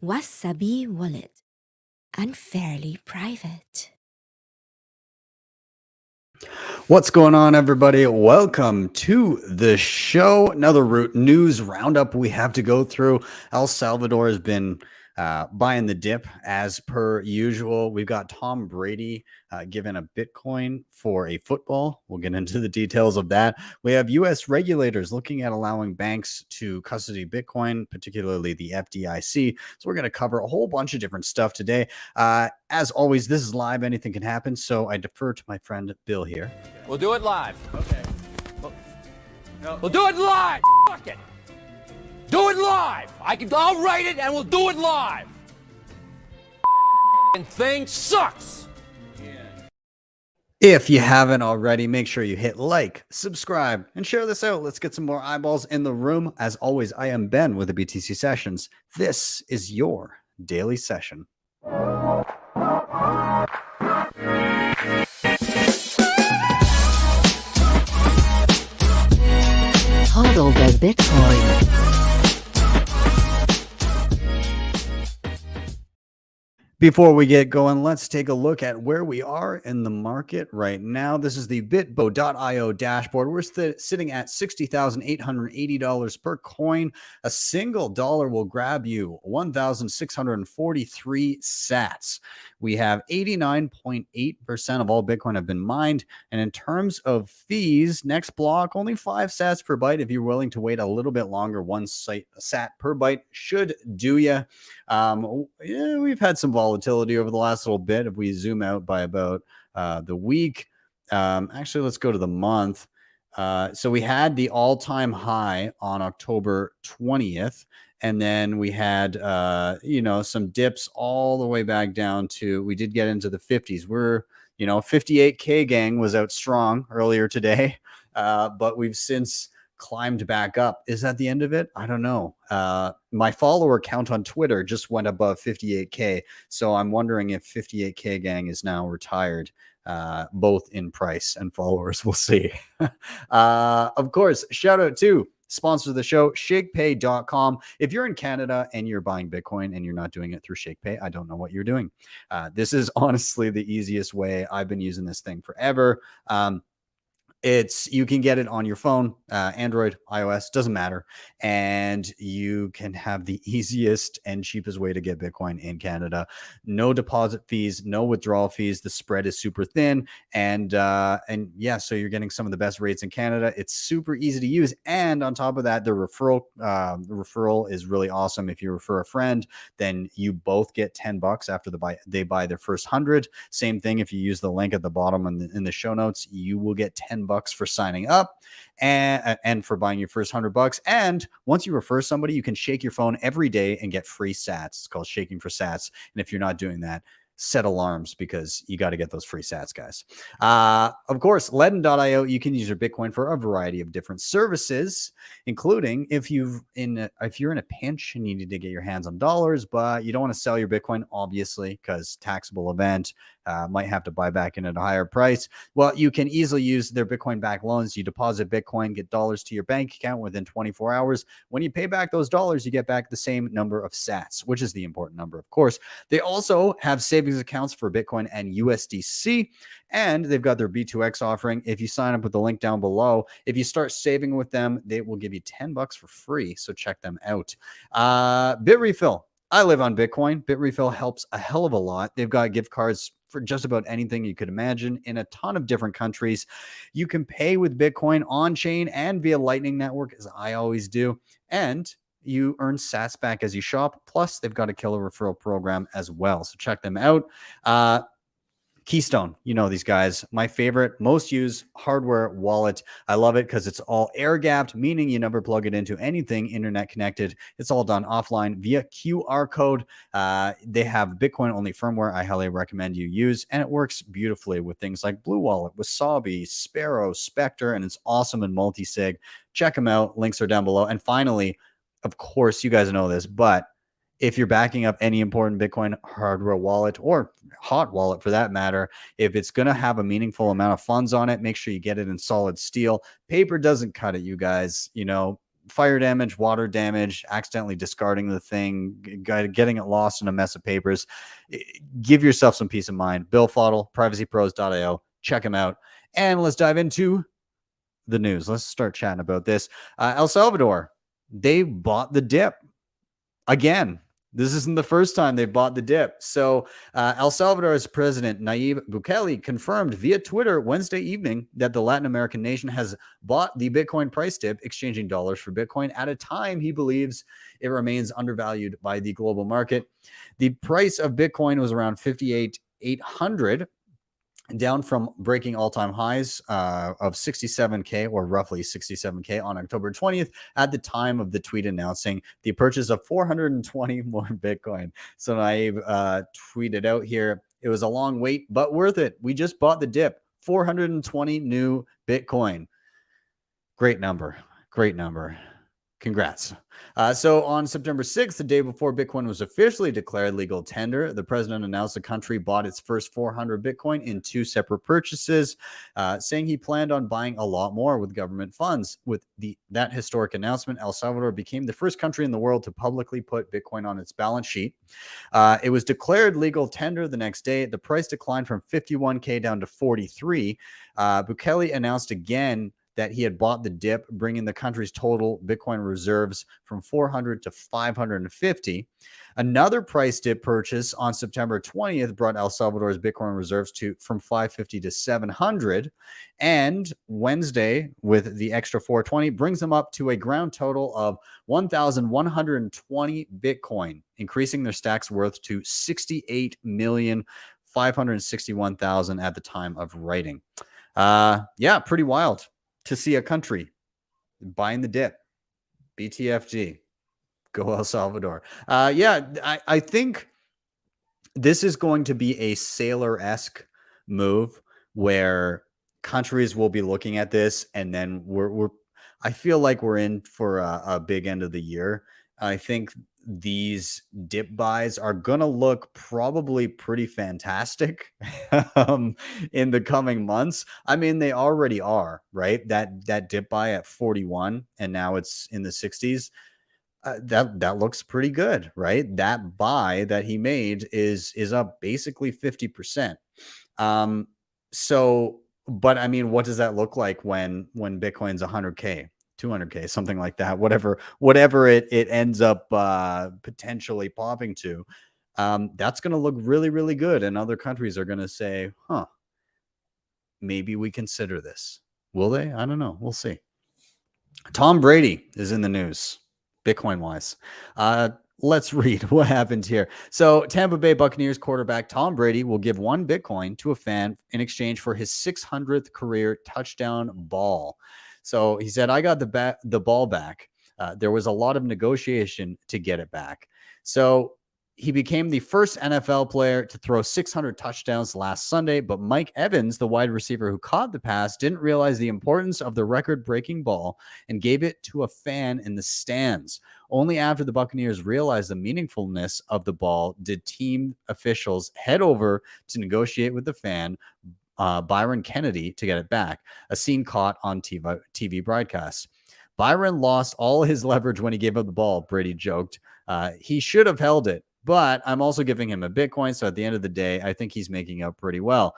Wasabi Wallet. Unfairly private. What's going on, everybody? Welcome to the show. Another news roundup we have to go through. El Salvador has been buying the dip as per usual. We've got Tom Brady given a Bitcoin for a football. We'll get into the details of that. We have U.S. regulators looking at allowing banks to custody Bitcoin, particularly the FDIC. So we're going to cover a whole bunch of different stuff today. As always, this is live. Anything can happen. So I defer to my friend Bill here. We'll do it live. Okay. We'll do it live. Fuck it. Do it live. I'll write it and we'll do it live. And thing sucks. If you haven't already, make sure you hit like, subscribe, and share this out. Let's get some more eyeballs in the room. As always, I am Ben with the BTC Sessions. This is your daily session. Hodl the Bitcoin. Before we get going, let's take a look at where we are in the market right now. This is the bitbo.io dashboard. We're sitting at $60,880 per coin. A single dollar will grab you 1,643 sats. We have 89.8% of all Bitcoin have been mined. And in terms of fees, next block, only 5 sats per byte. If you're willing to wait a little bit longer, 1 sat per byte should do you. Yeah, we've had some volatility over the last little bit. If we zoom out by about the week, actually, let's go to the month. So we had the all-time high on October 20th. And then we had, some dips all the way back down to, we did get into the 50s. We're, 58K gang was out strong earlier today, but we've since climbed back up. Is that the end of it? I don't know. My follower count on Twitter just went above 58K. So I'm wondering if 58K gang is now retired, both in price and followers. We'll see. Of course, shout out to sponsor of the show, Shakepay.com. If you're in Canada and you're buying Bitcoin and you're not doing it through Shakepay, I don't know what you're doing. This is honestly the easiest way. I've been using this thing forever. You can get it on your phone, Android, iOS, doesn't matter. And you can have the easiest and cheapest way to get Bitcoin in Canada. No deposit fees, no withdrawal fees. The spread is super thin. And yeah, so you're getting some of the best rates in Canada. It's super easy to use. And on top of that, the referral is really awesome. If you refer a friend, then you both get $10 after they buy their first 100. Same thing. If you use the link at the bottom in the show notes, you will get $10 for signing up and for buying your first $100. And once you refer somebody, you can shake your phone every day and get free sats. It's called shaking for sats. And if you're not doing that, set alarms because you got to get those free sats, guys. Of course, LEDN.io, you can use your Bitcoin for a variety of different services, including if you're in a pinch and you need to get your hands on dollars, but you don't want to sell your Bitcoin, obviously, because taxable event, might have to buy back in at a higher price. Well, you can easily use their Bitcoin-backed loans. You deposit Bitcoin, get dollars to your bank account within 24 hours. When you pay back those dollars, you get back the same number of sats, which is the important number, of course. They also have savings accounts for Bitcoin and USDC, and they've got their B2X offering. If you sign up with the link down below, if you start saving with them, they will give you $10 for free. So check them out. Bitrefill. I live on Bitcoin. Bitrefill helps a hell of a lot. They've got gift cards for just about anything you could imagine in a ton of different countries. You can pay with Bitcoin on chain and via Lightning Network, as I always do. And you earn sats back as you shop. Plus, they've got a killer referral program as well. So check them out. Keystone, you know these guys. My favorite, most used hardware wallet. I love it because it's all air gapped, meaning you never plug it into anything internet connected. It's all done offline via QR code. They have Bitcoin only firmware I highly recommend you use, and it works beautifully with things like Blue Wallet, Wasabi, Sparrow, Spectre, and it's awesome in multi-sig. Check them out. Links are down below. And finally, of course, you guys know this, but if you're backing up any important Bitcoin hardware wallet or hot wallet for that matter, if it's going to have a meaningful amount of funds on it, make sure you get it in solid steel. Paper doesn't cut it, you guys. You know, fire damage, water damage, accidentally discarding the thing, getting it lost in a mess of papers. Give yourself some peace of mind. BillFodl, privacypros.io. Check them out. And let's dive into the news. Let's start chatting about this. El Salvador, they bought the dip again. This isn't the first time they've bought the dip. So El Salvador's president, Nayib Bukele, confirmed via Twitter Wednesday evening that the Latin American nation has bought the Bitcoin price dip, exchanging dollars for Bitcoin at a time he believes it remains undervalued by the global market. The price of Bitcoin was around 58,800, down from breaking all-time highs of 67K, or roughly 67K, on October 20th at the time of the tweet announcing the purchase of 420 more Bitcoin. So Naive tweeted out here, it was a long wait, but worth it. We just bought the dip, 420 new Bitcoin. Great number. Great number. Congrats. So on September 6th, the day before Bitcoin was officially declared legal tender, the president announced the country bought its first 400 Bitcoin in 2 separate purchases, saying he planned on buying a lot more with government funds. With that historic announcement, El Salvador became the first country in the world to publicly put Bitcoin on its balance sheet. It was declared legal tender the next day. The price declined from 51K down to 43. Bukele announced again that he had bought the dip, bringing the country's total Bitcoin reserves from 400 to 550. Another price dip purchase on September 20th brought El Salvador's Bitcoin reserves from 550 to 700. And Wednesday, with the extra 420, brings them up to a ground total of 1,120 Bitcoin, increasing their stack's worth to 68,561,000 at the time of writing. Yeah, pretty wild to see a country buying the dip. BTFG. Go El Salvador. I think this is going to be a Sailor-esque move where countries will be looking at this, and then I feel like we're in for a big end of the year. I think these dip buys are gonna look probably pretty fantastic in the coming months. I mean, they already are, right? That dip buy at 41, and now it's in the 60s. That looks pretty good, right? That buy that he made is up basically 50%. But I mean, what does that look like when Bitcoin's 100K, 200K, something like that, whatever it ends up potentially popping to? That's going to look really, really good, and other countries are going to say, huh, maybe we consider this. Will they? I don't know. We'll see. Tom Brady is in the news, Bitcoin wise. Let's read what happened here. So Tampa Bay Buccaneers quarterback Tom Brady will give 1 Bitcoin to a fan in exchange for his 600th career touchdown ball. So he said, I got the ball back. There was a lot of negotiation to get it back. So he became the first NFL player to throw 600 touchdowns last Sunday, but Mike Evans, the wide receiver who caught the pass, didn't realize the importance of the record-breaking ball and gave it to a fan in the stands. Only after the Buccaneers realized the meaningfulness of the ball did team officials head over to negotiate with the fan, Byron Kennedy, to get it back, a scene caught on TV broadcast. Byron lost all his leverage when he gave up the ball, Brady joked. He should have held it, but I'm also giving him a Bitcoin. So at the end of the day, I think he's making out pretty well.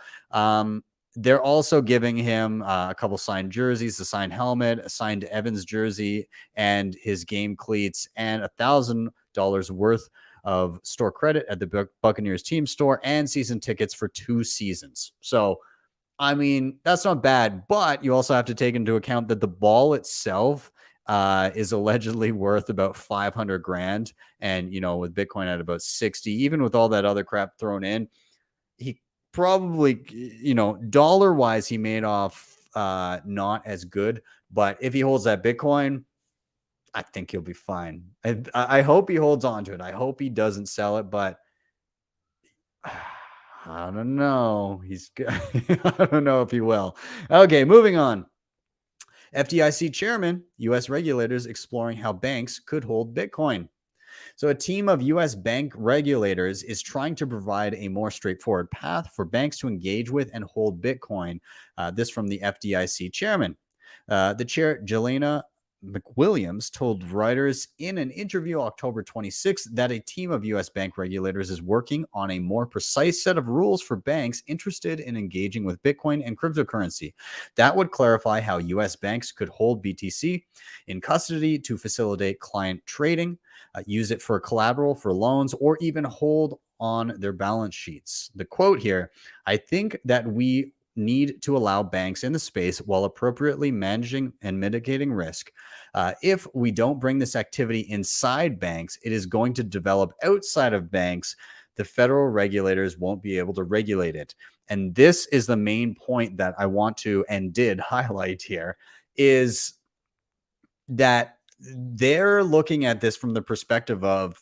They're also giving him a couple signed jerseys, a signed helmet, a signed Evans jersey, and his game cleats, and $1,000 worth of store credit at the Buccaneers team store, and season tickets for 2 seasons. So, I mean, that's not bad, but you also have to take into account that the ball itself is allegedly worth about 500 grand. And, you know, with Bitcoin at about 60, even with all that other crap thrown in, he probably, you know, dollar wise, he made off not as good. But if he holds that Bitcoin, I think he'll be fine. I hope he holds on to it. I hope he doesn't sell it, but I don't know. I don't know if he will. Okay, moving on. FDIC chairman, U.S. regulators exploring how banks could hold Bitcoin. So a team of U.S. bank regulators is trying to provide a more straightforward path for banks to engage with and hold Bitcoin. This from the FDIC chairman. The chair, Jelena McWilliams told Reuters in an interview October 26th that a team of U.S. bank regulators is working on a more precise set of rules for banks interested in engaging with Bitcoin and cryptocurrency. That would clarify how U.S. banks could hold BTC in custody to facilitate client trading, use it for collateral for loans, or even hold on their balance sheets. The quote here, I think that we need to allow banks in the space while appropriately managing and mitigating risk. If we don't bring this activity inside banks, it is going to develop outside of banks. The federal regulators won't be able to regulate it. And this is the main point that I want to and did highlight here, is that they're looking at this from the perspective of,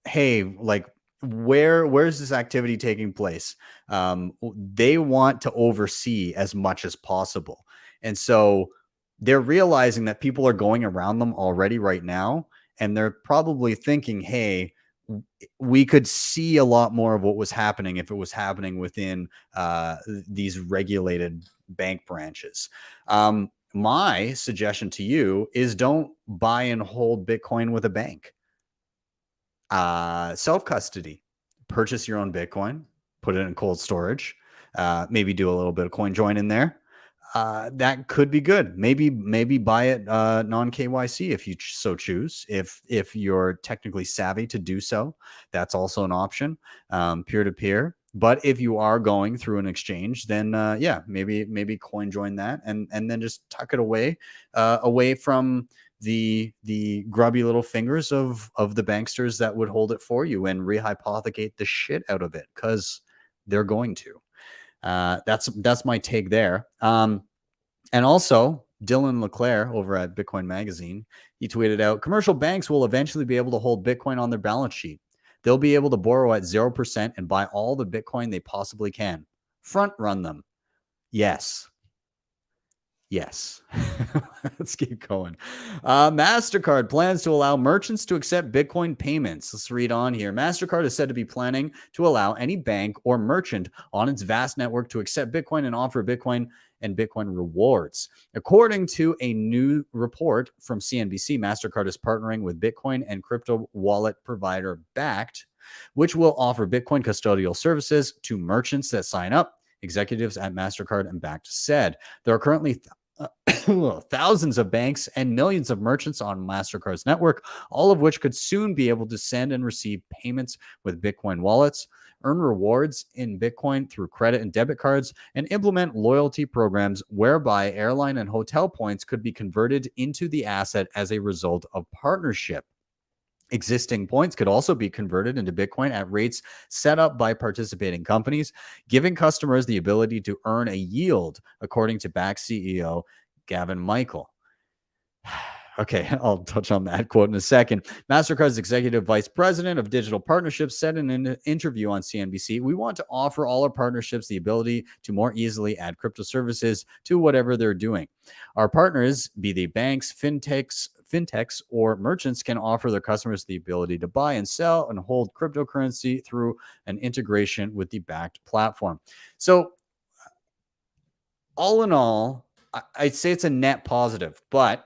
hey, like, where's this activity taking place? They want to oversee as much as possible. And so they're realizing that people are going around them already right now. And they're probably thinking, hey, we could see a lot more of what was happening if it was happening within these regulated bank branches. My suggestion to you is don't buy and hold Bitcoin with a bank. Self-custody, purchase your own Bitcoin, put it in cold storage, maybe do a little bit of coin join in there. That could be good. Maybe buy it non KYC if you so choose. If you're technically savvy to do so, that's also an option. Peer to peer. But if you are going through an exchange, then yeah, maybe coin join that and then just tuck it away from the grubby little fingers of the banksters that would hold it for you and rehypothecate the shit out of it, because they're going to. That's my take there. And also, Dylan LeClaire over at Bitcoin Magazine, he tweeted out, commercial banks will eventually be able to hold Bitcoin on their balance sheet. They'll be able to borrow at 0% and buy all the Bitcoin they possibly can. Front run them. Yes. Let's keep going. MasterCard plans to allow merchants to accept Bitcoin payments. Let's read on here. MasterCard is said to be planning to allow any bank or merchant on its vast network to accept Bitcoin and offer Bitcoin and Bitcoin rewards. According to a new report from CNBC, MasterCard is partnering with Bitcoin and crypto wallet provider Bakkt, which will offer Bitcoin custodial services to merchants that sign up. Executives at MasterCard and Bakkt said there are currently thousands of banks and millions of merchants on MasterCard's network, all of which could soon be able to send and receive payments with Bitcoin wallets, earn rewards in Bitcoin through credit and debit cards, and implement loyalty programs whereby airline and hotel points could be converted into the asset as a result of partnership. Existing points could also be converted into Bitcoin at rates set up by participating companies, giving customers the ability to earn a yield, according to Bakkt CEO Gavin Michael. Okay, I'll touch on that quote in a second. MasterCard's executive vice president of digital partnerships said in an interview on CNBC, we want to offer all our partnerships the ability to more easily add crypto services to whatever they're doing. Our partners, be they banks, fintechs, or merchants, can offer their customers the ability to buy and sell and hold cryptocurrency through an integration with the Bakkt platform. So all in all, I'd say it's a net positive, but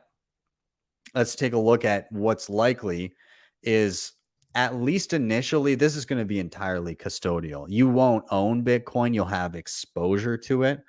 let's take a look at what's likely is, at least initially, this is going to be entirely custodial. You won't own Bitcoin. You'll have exposure to it.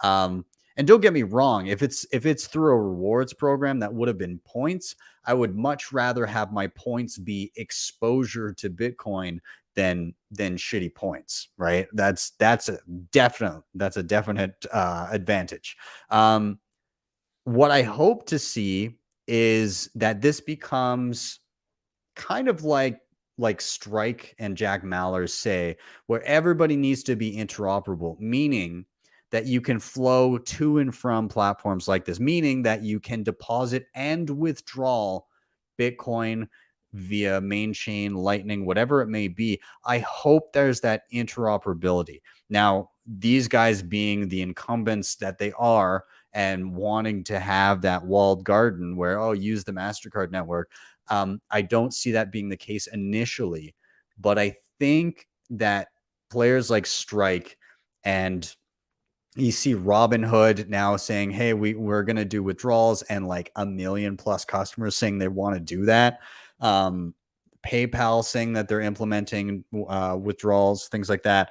And don't get me wrong, if it's through a rewards program that would have been points, I would much rather have my points be exposure to Bitcoin than shitty points, right? That's a definite advantage. What I hope to see is that this becomes kind of like Strike and Jack Mallers say, where everybody needs to be interoperable, meaning that you can flow to and from platforms like this, meaning that you can deposit and withdraw Bitcoin via main chain, Lightning, whatever it may be. I hope there's that interoperability. Now, these guys being the incumbents that they are and wanting to have that walled garden where, oh, use the MasterCard network. I don't see that being the case initially, but I think that players like Strike and You see Robinhood now saying, hey, we're going to do withdrawals, and like 1 million plus customers saying they want to do that. PayPal saying that they're implementing withdrawals, things like that.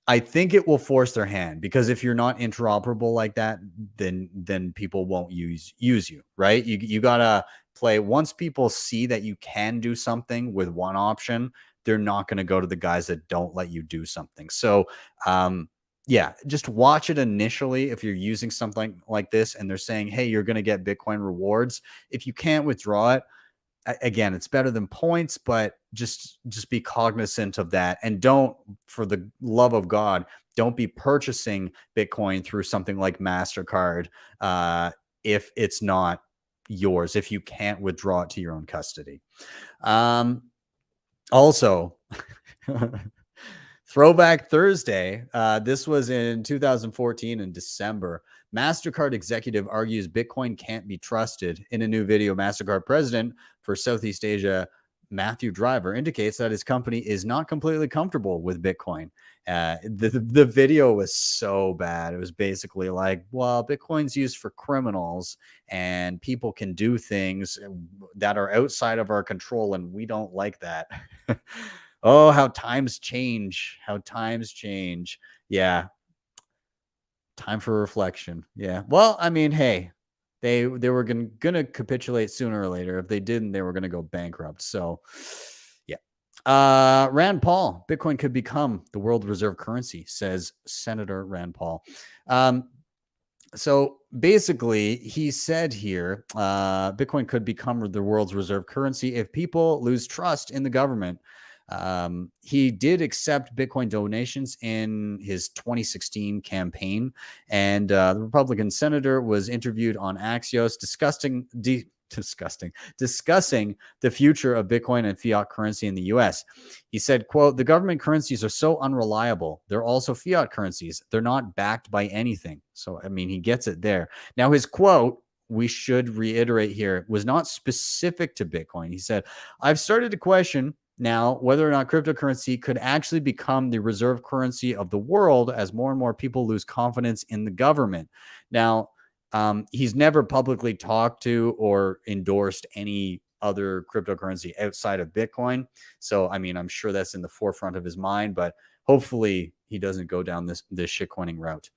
I think it will force their hand, because if you're not interoperable like that, then people won't use you, right? You gotta play. Once people see that you can do something with one option, they're not going to go to the guys that don't let you do something. So yeah, just watch it initially if you're using something like this and they're saying, hey, you're going to get Bitcoin rewards. If you can't withdraw it, again, it's better than points, but just be cognizant of that. And don't, for the love of God, don't be purchasing Bitcoin through something like MasterCard if it's not yours, if you can't withdraw it to your own custody. Also, Throwback Thursday. This was in 2014 in December. MasterCard executive argues Bitcoin can't be trusted. In a new video, MasterCard president for Southeast Asia, Matthew Driver, indicates that his company is not completely comfortable with Bitcoin. The video was so bad. It was basically like, well, Bitcoin's used for criminals and people can do things that are outside of our control, and we don't like that. Oh, how times change. How times change. Yeah. Time for reflection. Yeah. Well, I mean, hey, they were gonna capitulate sooner or later. If they didn't, they were gonna go bankrupt. So yeah. Rand Paul, Bitcoin could become the world reserve currency, says Senator Rand Paul. So basically, he said here, Bitcoin could become the world's reserve currency if people lose trust in the government. He did accept Bitcoin donations in his 2016 campaign, and the Republican senator was interviewed on Axios discussing the future of Bitcoin and fiat currency in the US. He said, quote, the government currencies are so unreliable. They're also fiat currencies. They're not backed by anything. So, I mean, he gets it there. Now, his quote, we should reiterate here, was not specific to Bitcoin. He said, I've started to question now whether or not cryptocurrency could actually become the reserve currency of the world as more and more people lose confidence in the government. Now, he's never publicly talked to or endorsed any other cryptocurrency outside of Bitcoin. So, I mean, I'm sure that's in the forefront of his mind, but hopefully he doesn't go down this shitcoining route.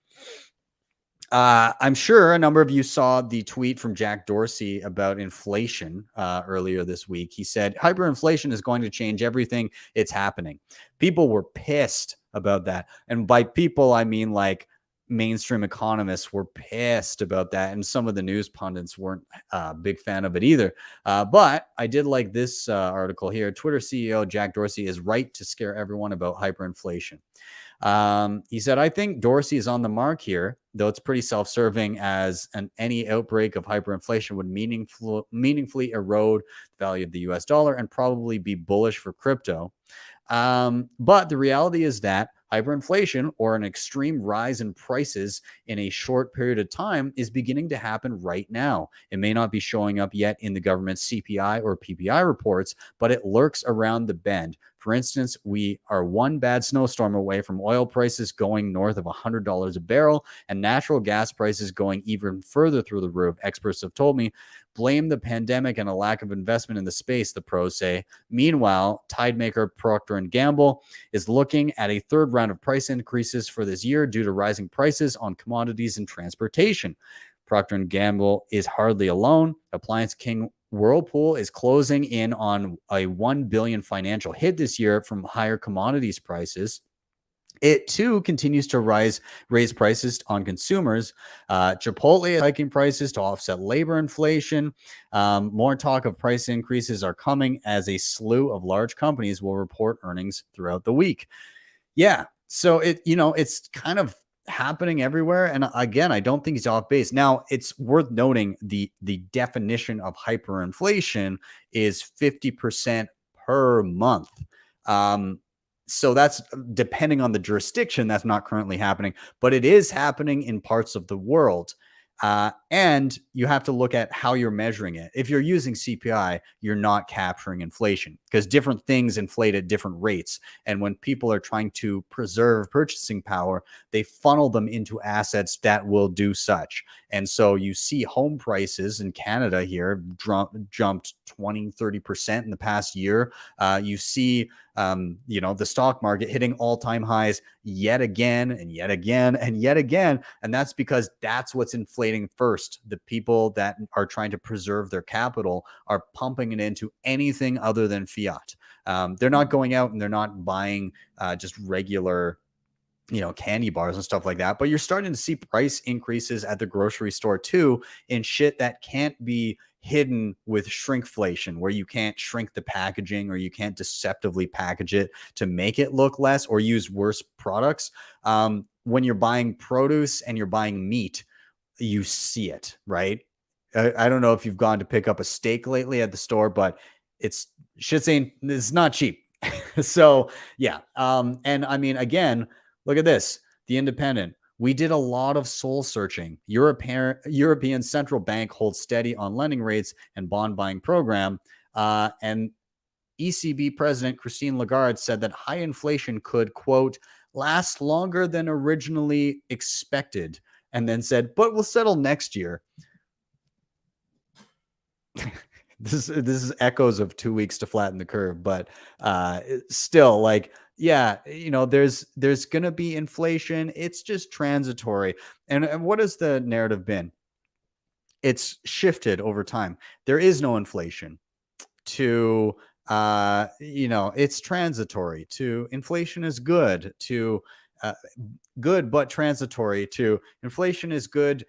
I'm sure a number of you saw the tweet from Jack Dorsey about inflation earlier this week. He said, hyperinflation is going to change everything. It's happening. People were pissed about that. And by people, I mean like mainstream economists were pissed about that. And some of the news pundits weren't a big fan of it either. But I did like this article here. Twitter CEO Jack Dorsey is right to scare everyone about hyperinflation. He said, I think Dorsey is on the mark here, though it's pretty self-serving, as any outbreak of hyperinflation would meaningfully erode the value of the US dollar and probably be bullish for crypto. But the reality is that hyperinflation, or an extreme rise in prices in a short period of time, is beginning to happen right now. It may not be showing up yet in the government's CPI or PPI reports, but it lurks around the bend. For instance, we are one bad snowstorm away from oil prices going north of $100 a barrel and natural gas prices going even further through the roof. Experts have told me, blame the pandemic and a lack of investment in the space, the pros say. Meanwhile, tide maker Procter & Gamble is looking at a third round of price increases for this year due to rising prices on commodities and transportation. Procter & Gamble is hardly alone. Appliance king Whirlpool is closing in on a $1 billion financial hit this year from higher commodities prices. It too continues to raise prices on consumers. Chipotle is hiking prices to offset labor inflation. More talk of price increases are coming as a slew of large companies will report earnings throughout the week. Yeah, so it's kind of happening everywhere. And again, I don't think he's off base. Now, it's worth noting the definition of hyperinflation is 50% per month. So that's depending on the jurisdiction. That's not currently happening, but it is happening in parts of the world. And you have to look at how you're measuring it. If you're using CPI, you're not capturing inflation because different things inflate at different rates. And when people are trying to preserve purchasing power, they funnel them into assets that will do such. And so you see home prices in Canada here jumped 20, 30% in the past year. You see the stock market hitting all-time highs yet again and yet again and yet again. And that's because that's what's inflating first. The people that are trying to preserve their capital are pumping it into anything other than fiat. They're not going out and they're not buying just regular candy bars and stuff like that. But you're starting to see price increases at the grocery store too in shit that can't be hidden with shrinkflation, where you can't shrink the packaging or you can't deceptively package it to make it look less or use worse products. When you're buying produce and you're buying meat, you see it, right? I don't know if you've gone to pick up a steak lately at the store, but it's not cheap. So yeah. And I mean, again, look at this. The Independent. We did a lot of soul searching. European Central Bank holds steady on lending rates and bond buying program. And ECB President Christine Lagarde said that high inflation could, quote, last longer than originally expected, and then said, but we'll settle next year. This is echoes of 2 weeks to flatten the curve, but still, like, yeah, there's gonna be inflation. It's just transitory. And what has the narrative been? It's shifted over time. There is no inflation. To it's transitory. To inflation is good. To good but transitory. To inflation is good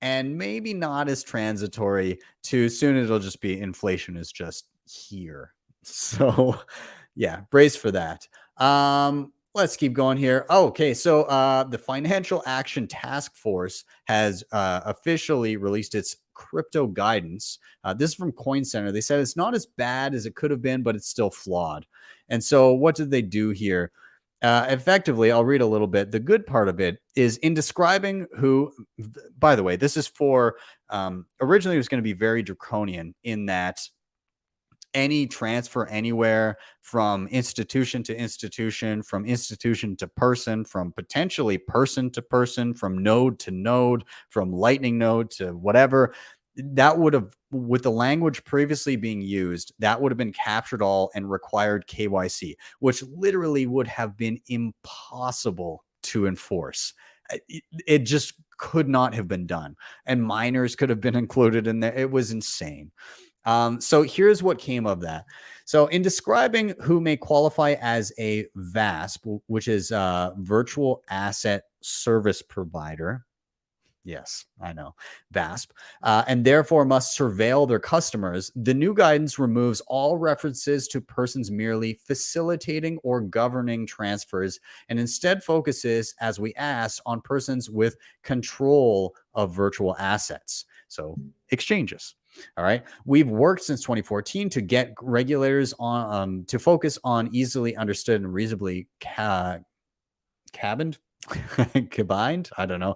and maybe not as transitory. To soon it'll just be inflation is just here. So yeah, brace for that. Let's keep going here. Okay, so the Financial Action Task Force has officially released its crypto guidance. This is from Coin Center. They said it's not as bad as it could have been, but it's still flawed. And so what did they do here? Effectively, I'll read a little bit. The good part of it is in describing who, by the way, this is for, originally it was going to be very draconian in that any transfer anywhere from institution to institution, from institution to person, from potentially person to person, from node to node, from Lightning node to whatever, that would have, with the language previously being used, that would have been captured all and required KYC, which literally would have been impossible to enforce. It just could not have been done. And minors could have been included in there. It was insane. So here's what came of that. So in describing who may qualify as a VASP, which is a virtual asset service provider. Yes, I know, VASP, and therefore must surveil their customers, the new guidance removes all references to persons merely facilitating or governing transfers and instead focuses, as we asked, on persons with control of virtual assets. So exchanges. All right. We've worked since 2014 to get regulators on to focus on easily understood and reasonably combined, I don't know,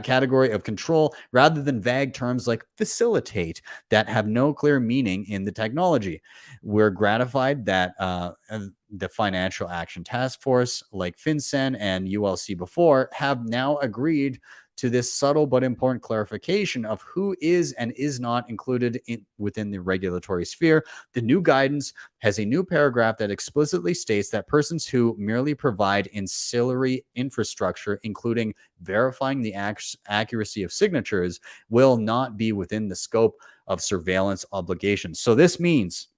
category of control rather than vague terms like facilitate that have no clear meaning in the technology. We're gratified that the Financial Action Task Force, like FinCEN and ULC before, have now agreed to this subtle but important clarification of who is and is not included within the regulatory sphere. The new guidance has a new paragraph that explicitly states that persons who merely provide ancillary infrastructure, including verifying the accuracy of signatures, will not be within the scope of surveillance obligations. So this means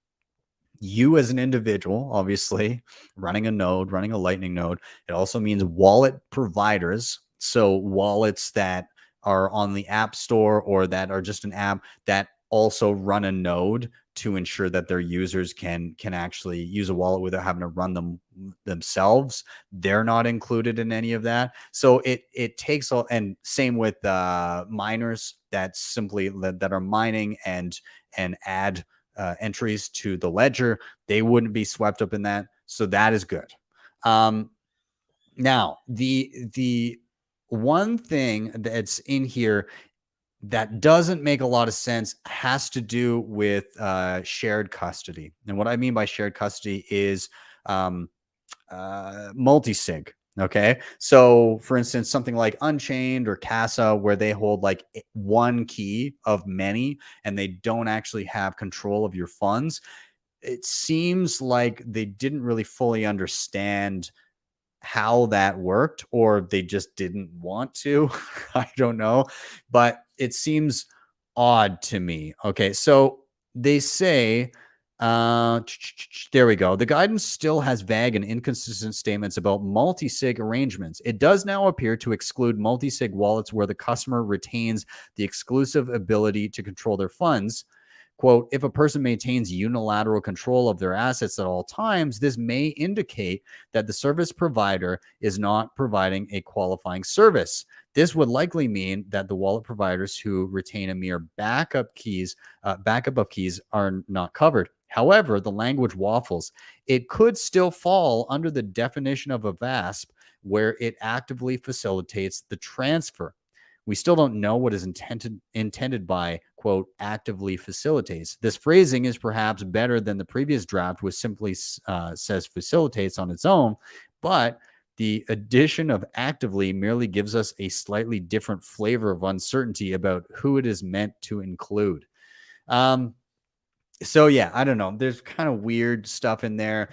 you as an individual, obviously, running a node, running a Lightning node. It also means wallet providers. So wallets that are on the App Store or that are just an app that also run a node to ensure that their users can actually use a wallet without having to run them themselves. They're not included in any of that. So it takes all, and same with miners that simply that are mining and add entries to the ledger. They wouldn't be swept up in that. So that is good. Now the one thing that's in here that doesn't make a lot of sense has to do with shared custody. And what I mean by shared custody is multi-sig. Okay. So for instance, something like Unchained or Casa, where they hold like one key of many and they don't actually have control of your funds. It seems like they didn't really fully understand how that worked, or they just didn't want to. I don't know, but it seems odd to me. Okay, so they say, there we go. The guidance still has vague and inconsistent statements about multi-sig arrangements. It does now appear to exclude multi-sig wallets where the customer retains the exclusive ability to control their funds. Quote, if a person maintains unilateral control of their assets at all times, this may indicate that the service provider is not providing a qualifying service. This would likely mean that the wallet providers who retain a mere backup of keys are not covered. However, the language waffles. It could still fall under the definition of a VASP where it actively facilitates the transfer. We still don't know what is intended by, quote, actively facilitates. This phrasing is perhaps better than the previous draft, which simply says facilitates on its own, but the addition of actively merely gives us a slightly different flavor of uncertainty about who it is meant to include. So yeah, I don't know. There's kind of weird stuff in there.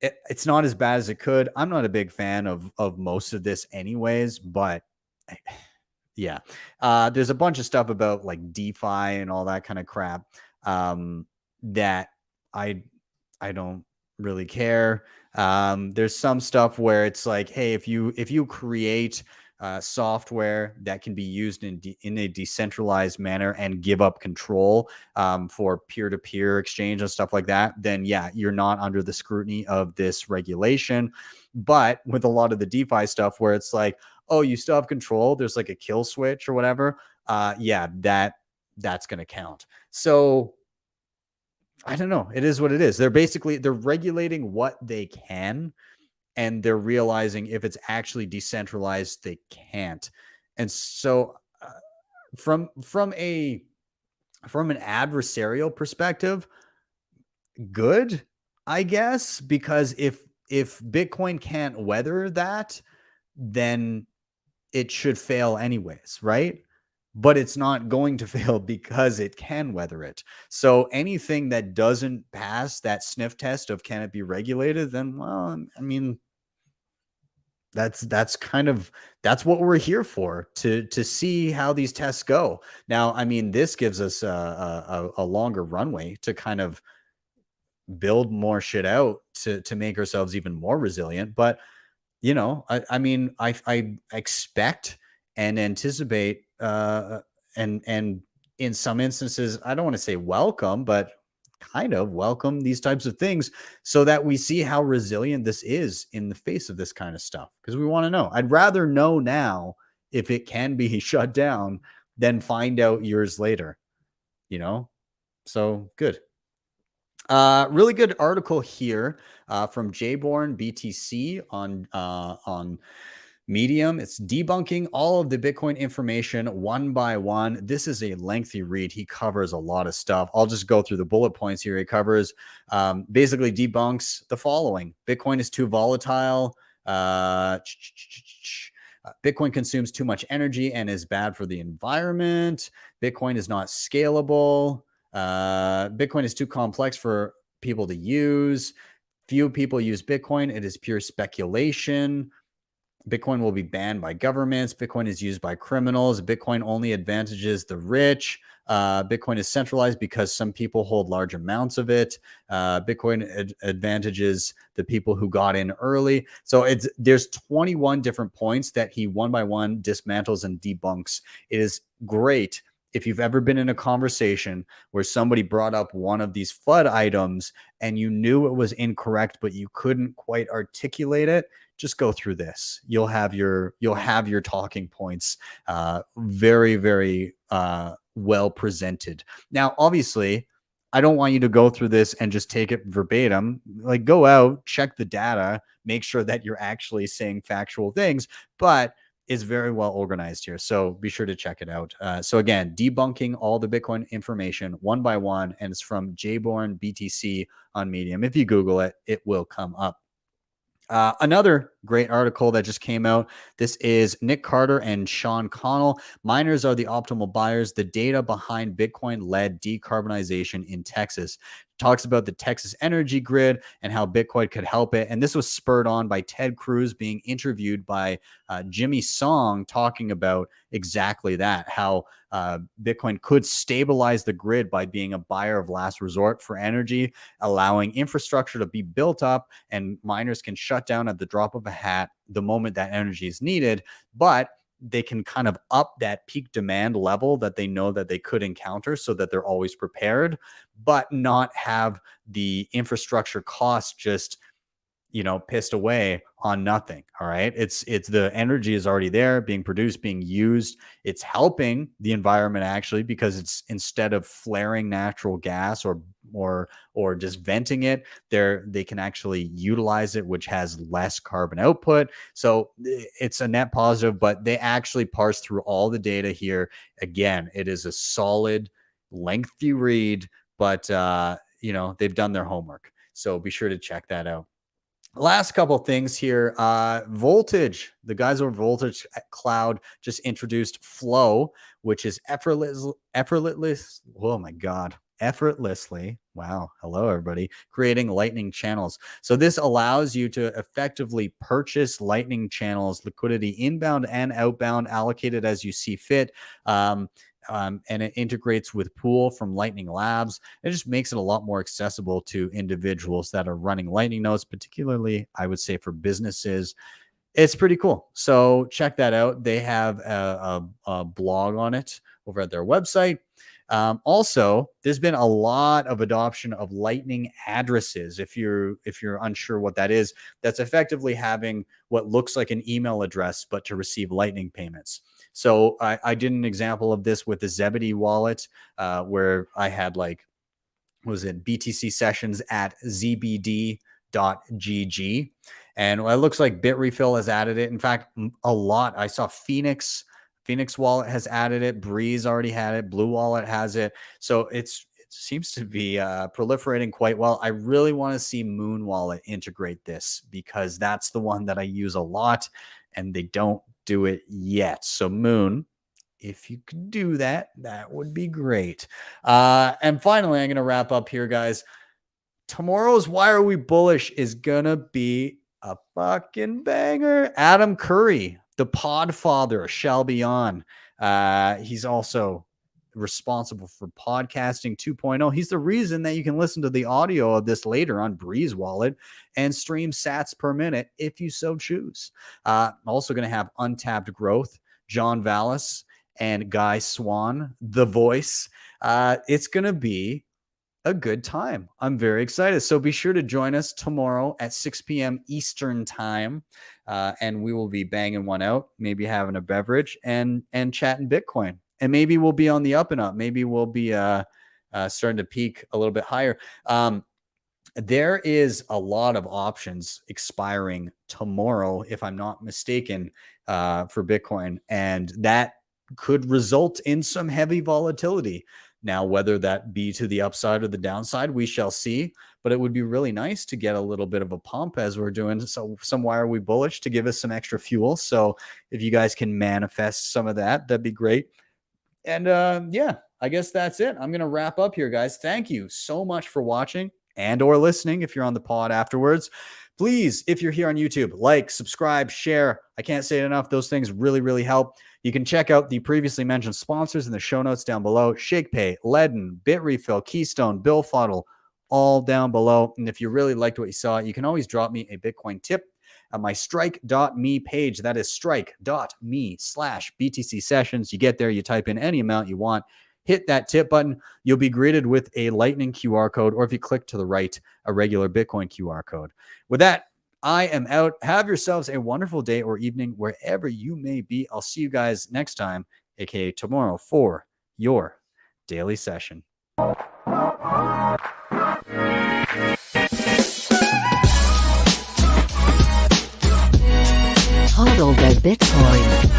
It's not as bad as it could. I'm not a big fan of most of this anyways, but yeah. There's a bunch of stuff about like DeFi and all that kind of crap that I don't really care. There's some stuff where it's like, hey, if you create software that can be used in a decentralized manner and give up control for peer-to-peer exchange and stuff like that, then yeah, you're not under the scrutiny of this regulation. But with a lot of the DeFi stuff where it's like, oh, you still have control, there's like a kill switch or whatever, yeah, that's going to count. So I don't know. It is what it is. They're regulating what they can, and they're realizing if it's actually decentralized, they can't. And so from an adversarial perspective, good, I guess, because if Bitcoin can't weather that, then it should fail anyways, right? But it's not going to fail because it can weather it. So anything that doesn't pass that sniff test of can it be regulated, then, well, I mean, that's what we're here for, to see how these tests go. Now, I mean, this gives us a longer runway to kind of build more shit out to make ourselves even more resilient. But you know, I mean, I expect and anticipate, and in some instances, I don't want to say welcome, but kind of welcome these types of things so that we see how resilient this is in the face of this kind of stuff. Because we want to know. I'd rather know now if it can be shut down than find out years later, you know? So good. Really good article here from Jborn BTC on Medium. It's debunking all of the Bitcoin information one by one. This is a lengthy read. He covers a lot of stuff. I'll just go through the bullet points here. He covers basically debunks the following: Bitcoin is too volatile. Bitcoin consumes too much energy and is bad for the environment. Bitcoin is not scalable. Bitcoin is too complex for people to use. Few people use Bitcoin. It is pure speculation. Bitcoin will be banned by governments. Bitcoin is used by criminals. Bitcoin only advantages the rich. Bitcoin is centralized because some people hold large amounts of it. Bitcoin advantages the people who got in early. So there's 21 different points that he one by one dismantles and debunks. It is great. If you've ever been in a conversation where somebody brought up one of these FUD items and you knew it was incorrect, but you couldn't quite articulate it, just go through this. You'll have your talking points very, very well presented. Now, obviously, I don't want you to go through this and just take it verbatim. Like, go out, check the data, make sure that you're actually saying factual things. But is very well organized here. So be sure to check it out. So again, debunking all the Bitcoin information one by one, and it's from Jborn BTC on Medium. If you Google it, it will come up. Another great article that just came out. This is Nick Carter and Sean Connell. Miners are the optimal buyers. The data behind Bitcoin-led decarbonization in Texas. Talks about the Texas energy grid and how Bitcoin could help it. And this was spurred on by Ted Cruz being interviewed by Jimmy Song, talking about exactly that, how Bitcoin could stabilize the grid by being a buyer of last resort for energy, allowing infrastructure to be built up, and miners can shut down at the drop of a hat the moment that energy is needed. But they can kind of up that peak demand level that they know that they could encounter, so that they're always prepared, but not have the infrastructure costs just, pissed away on nothing. All right. It's the energy is already there, being produced, being used. It's helping the environment actually, because it's, instead of flaring natural gas or just venting it, they can actually utilize it, which has less carbon output. So it's a net positive, but they actually parse through all the data here. Again, it is a solid, lengthy read, but they've done their homework. So be sure to check that out. Last couple things here. Voltage, the guys over Voltage Cloud just introduced Flow, which is effortlessly. Wow. Hello, everybody. Creating Lightning channels. So this allows you to effectively purchase Lightning channels, liquidity inbound and outbound, allocated as you see fit. And it integrates with Pool from Lightning Labs. It just makes it a lot more accessible to individuals that are running Lightning nodes, particularly, I would say, for businesses. It's pretty cool. So check that out. They have a blog on it over at their website. Also, there's been a lot of adoption of Lightning addresses. If you're unsure what that is, that's effectively having what looks like an email address, but to receive Lightning payments. So I did an example of this with the Zebedee wallet, where I had BTC sessions at zbd.gg. And it looks like Bitrefill has added it. In fact, a lot. I saw Phoenix Wallet has added it. Breeze already had it. Blue Wallet has it. So it seems to be proliferating quite well. I really want to see Moon Wallet integrate this, because that's the one that I use a lot, and they don't do it yet. So Moon, if you could do that, that would be great. And finally, I'm going to wrap up here, guys. Tomorrow's Why Are We Bullish is going to be a fucking banger. Adam Curry, the Podfather, shall be on. He's also responsible for Podcasting 2.0. He's the reason that you can listen to the audio of this later on Breeze Wallet and stream sats per minute if you so choose. Also going to have Untapped Growth, John Vallis, and Guy Swan, The Voice. It's going to be a good time. I'm very excited. So be sure to join us tomorrow at 6 p.m. Eastern time. And we will be banging one out, maybe having a beverage and chatting Bitcoin. And maybe we'll be on the up and up. Maybe we'll be starting to peak a little bit higher. There is a lot of options expiring tomorrow, if I'm not mistaken, for Bitcoin. And that could result in some heavy volatility. Now, whether that be to the upside or the downside, we shall see. But it would be really nice to get a little bit of a pump as we're doing some Why Are We Bullish to give us some extra fuel. So if you guys can manifest some of that, that'd be great. And yeah, I guess that's it. I'm going to wrap up here, guys. Thank you so much for watching and or listening if you're on the pod afterwards. Please, if you're here on YouTube, like, subscribe, share. I can't say it enough. Those things really, really help. You can check out the previously mentioned sponsors in the show notes down below. Shakepay, LEDN, Bitrefill, Keystone, BillFodl, all down below. And if you really liked what you saw, you can always drop me a Bitcoin tip at my strike.me page. That is strike.me/BTC sessions. You get there, you type in any amount you want, hit that tip button. You'll be greeted with a Lightning QR code, or if you click to the right, a regular Bitcoin QR code. With that, I am out. Have yourselves a wonderful day or evening wherever you may be. I'll see you guys next time, aka tomorrow, for your daily session. HODL the Bitcoin.